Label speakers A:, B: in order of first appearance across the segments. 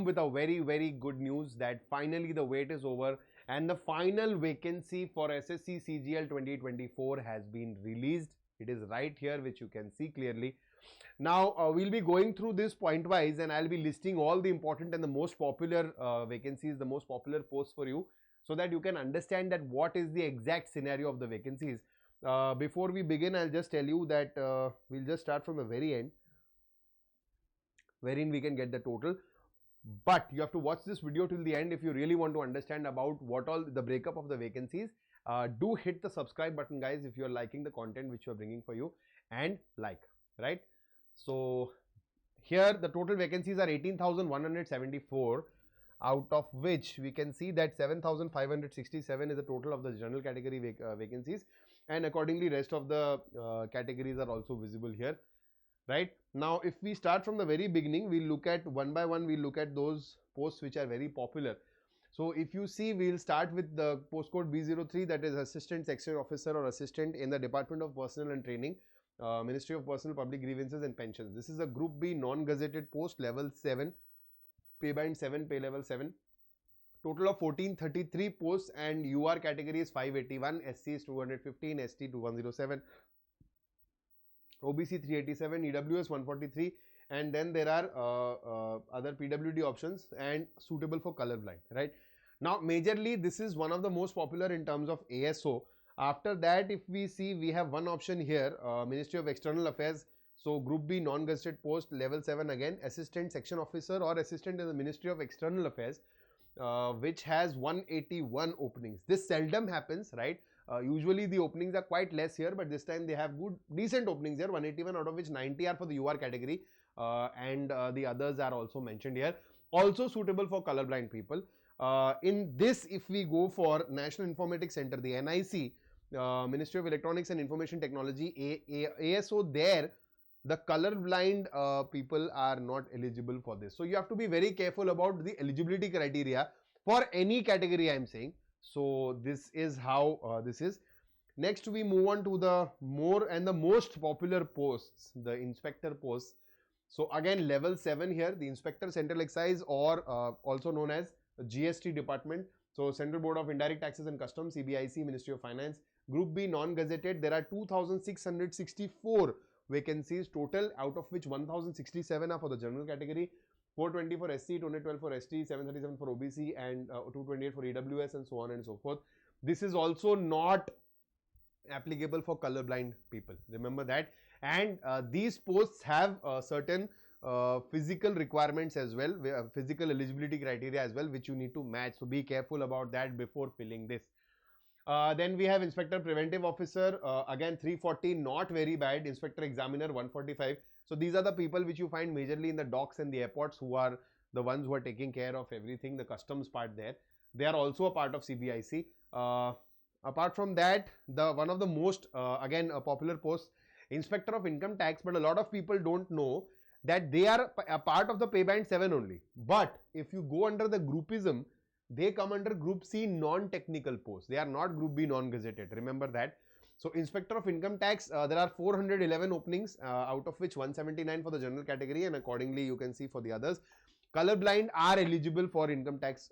A: With a very good news that finally the wait is over and the final vacancy for SSC CGL 2024 has been released. It is right here, which you can see clearly. Now we'll be going through this point wise and I'll be listing all the important and the most popular vacancies, the most popular posts for you, so that you can understand that what is the exact scenario of the vacancies. Before we begin, I'll just tell you that we'll just start from the very end, wherein we can get the total. But you have to watch this video till the end if you really want to understand about what all the breakup of the vacancies. Do hit the subscribe button, guys, if you are liking the content which we are bringing for you, and like, right? So here the total vacancies are 18,174, out of which we can see that 7,567 is the total of the general category vacancies, and accordingly rest of the categories are also visible here. Right now, if we start from the very beginning, we'll look at one by one, we'll look at those posts which are very popular. So if you see, we'll start with the postcode B03, that is assistant section officer or assistant in the Department of Personnel and Training, Ministry of Personnel, Public Grievances and Pensions. This is a group B non-gazetted post, level 7, pay band 7, pay level 7. Total of 1433 posts, and UR category is 581, SC is 215, ST 2107. OBC 387, EWS 143, and then there are other PWD options and suitable for colorblind. Right now, majorly this is one of the most popular in terms of ASO. After that, if we see, we have one option here, Ministry of External Affairs. So group B non-gazetted post, level 7, again assistant section officer or assistant in the Ministry of External Affairs, which has 181 openings. This seldom happens, right? Usually the openings are quite less here, but this time they have decent openings here, 181, out of which 90 are for the UR category, and the others are also mentioned here. Also suitable for colorblind people. In this, if we go for National Informatics Center, the NIC, Ministry of Electronics and Information Technology, ASO, there the colorblind people are not eligible for this. So you have to be very careful about the eligibility criteria for any category, I am saying. So this is how this is. Next, we move on to the more and the most popular posts, the inspector posts. So again, level 7 here, the Inspector Central Excise, or also known as GST department. So Central Board of Indirect Taxes and Customs, CBIC, Ministry of Finance. Group B non-gazetted, there are 2,664 vacancies total, out of which 1,067 are for the general category, 420 for SC, 212 for ST, 737 for OBC, and 228 for EWS, and so on and so forth. This is also not applicable for colorblind people, remember that. And these posts have certain physical requirements as well, physical eligibility criteria as well, which you need to match. So be careful about that before filling this. Then we have Inspector Preventive Officer, again 340, not very bad. Inspector Examiner 145. So these are the people which you find majorly in the docks and the airports, who are the ones who are taking care of everything, the customs part there. They are also a part of CBIC. Apart from that, the one of the most again a popular posts, Inspector of Income Tax, but a lot of people don't know that they are a part of the pay band 7 only. But if you go under the groupism, they come under Group C non-technical posts. They are not Group B non-gazetted. Remember that. So Inspector of Income Tax, there are 411 openings, out of which 179 for the general category, and accordingly you can see for the others. Colorblind are eligible for income tax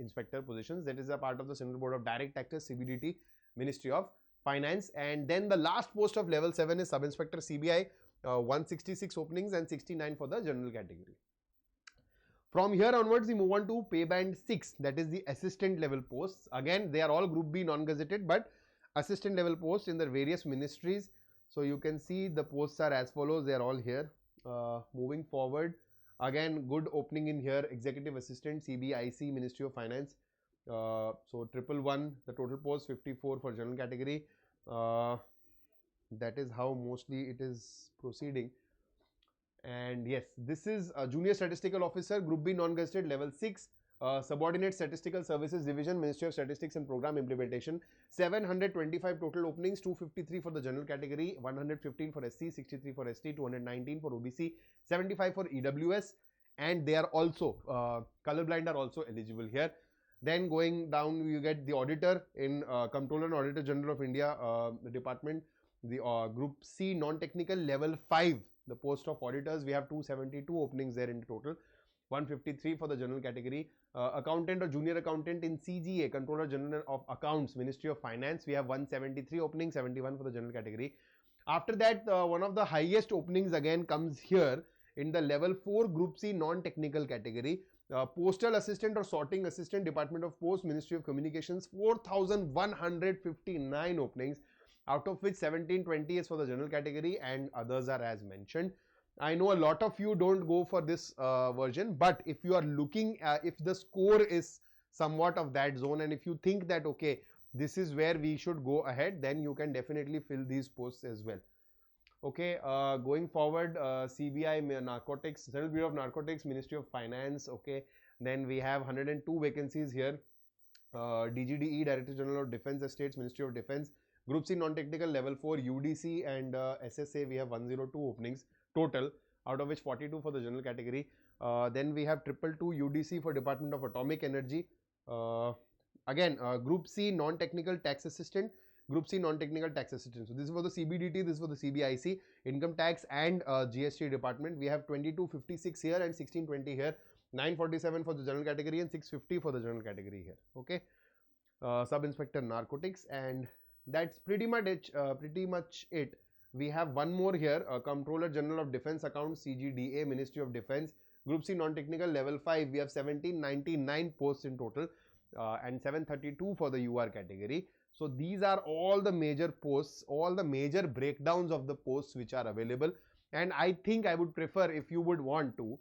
A: inspector positions. That is a part of the Central Board of Direct Taxes, CBDT, Ministry of Finance. And then the last post of level 7 is Sub-Inspector CBI, 166 openings and 69 for the general category. From here onwards, we move on to pay band 6, that is the assistant level posts. Again, they are all Group B non-gazetted, but assistant level posts in the various ministries. So you can see the posts are as follows. They are all here. Moving forward, again, good opening in here, executive assistant, CBIC, Ministry of Finance. So 111, the total post, 54 for general category. That is how mostly it is proceeding. And yes, this is a junior statistical officer, Group B non-gazetted, level 6, subordinate statistical services division, Ministry of Statistics and Program Implementation. 725 total openings, 253 for the general category, 115 for SC, 63 for ST, 219 for OBC, 75 for EWS, and they are also colorblind are also eligible here. Then going down, you get the auditor in Comptroller and Auditor General of India department, the Group C non-technical, level 5, the post of auditors. We have 272 openings there in total. 153 for the general category. Accountant or junior accountant in CGA, Controller General of Accounts, Ministry of Finance, we have 173 openings, 71 for the general category. After that, one of the highest openings again comes here in the level 4 Group C non-technical category. Postal Assistant or Sorting Assistant, Department of Post, Ministry of Communications, 4,159 openings, out of which 1720 is for the general category and others are as mentioned. I know a lot of you don't go for this version, but if you are looking, if the score is somewhat of that zone and if you think that, okay, this is where we should go ahead, then you can definitely fill these posts as well. Okay, going forward, CBI, Narcotics, Central Bureau of Narcotics, Ministry of Finance, okay, then we have 102 vacancies here. DGDE, Director General of Defense Estates, Ministry of Defense, Group C non-technical, level 4, UDC and SSA, we have 102 openings total, out of which 42 for the general category. Then we have 222 UDC for Department of Atomic Energy. Again, Group C non-technical tax assistant, Group C non-technical tax assistant. So this is for the CBDT, this is for the CBIC, income tax and GST department. We have 2256 here and 1620 here. 947 for the general category and 650 for the general category here. Okay, Sub-Inspector Narcotics, and that's pretty much it. We have one more here, Comptroller General of Defense Accounts, CGDA, Ministry of Defense, Group C non-technical, level 5. We have 1799 posts in total and 732 for the UR category. So these are all the major posts, all the major breakdowns of the posts which are available. And I think I would prefer, if you would want to,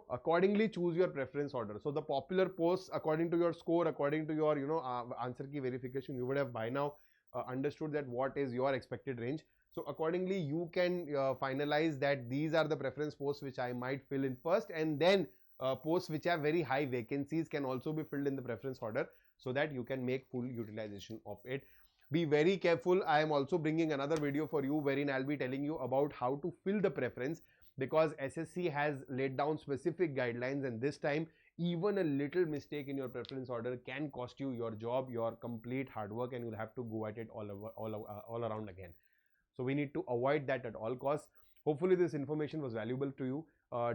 A: accordingly choose your preference order. So the popular posts according to your score, according to your, answer key verification, you would have by now understood that what is your expected range. So accordingly, you can finalize that these are the preference posts which I might fill in first, and then posts which have very high vacancies can also be filled in the preference order, so that you can make full utilization of it. Be very careful. I am also bringing another video for you wherein I'll be telling you about how to fill the preference, because SSC has laid down specific guidelines, and this time even a little mistake in your preference order can cost you your job, your complete hard work, and you'll have to go at it all around again. So we need to avoid that at all costs. Hopefully this information was valuable to you.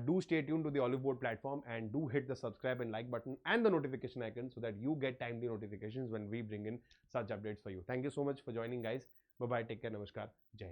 A: Do stay tuned to the Olive Board platform and do hit the subscribe and like button and the notification icon so that you get timely notifications when we bring in such updates for you. Thank you so much for joining, guys. Bye bye. Take care. Namaskar. Jai Hind.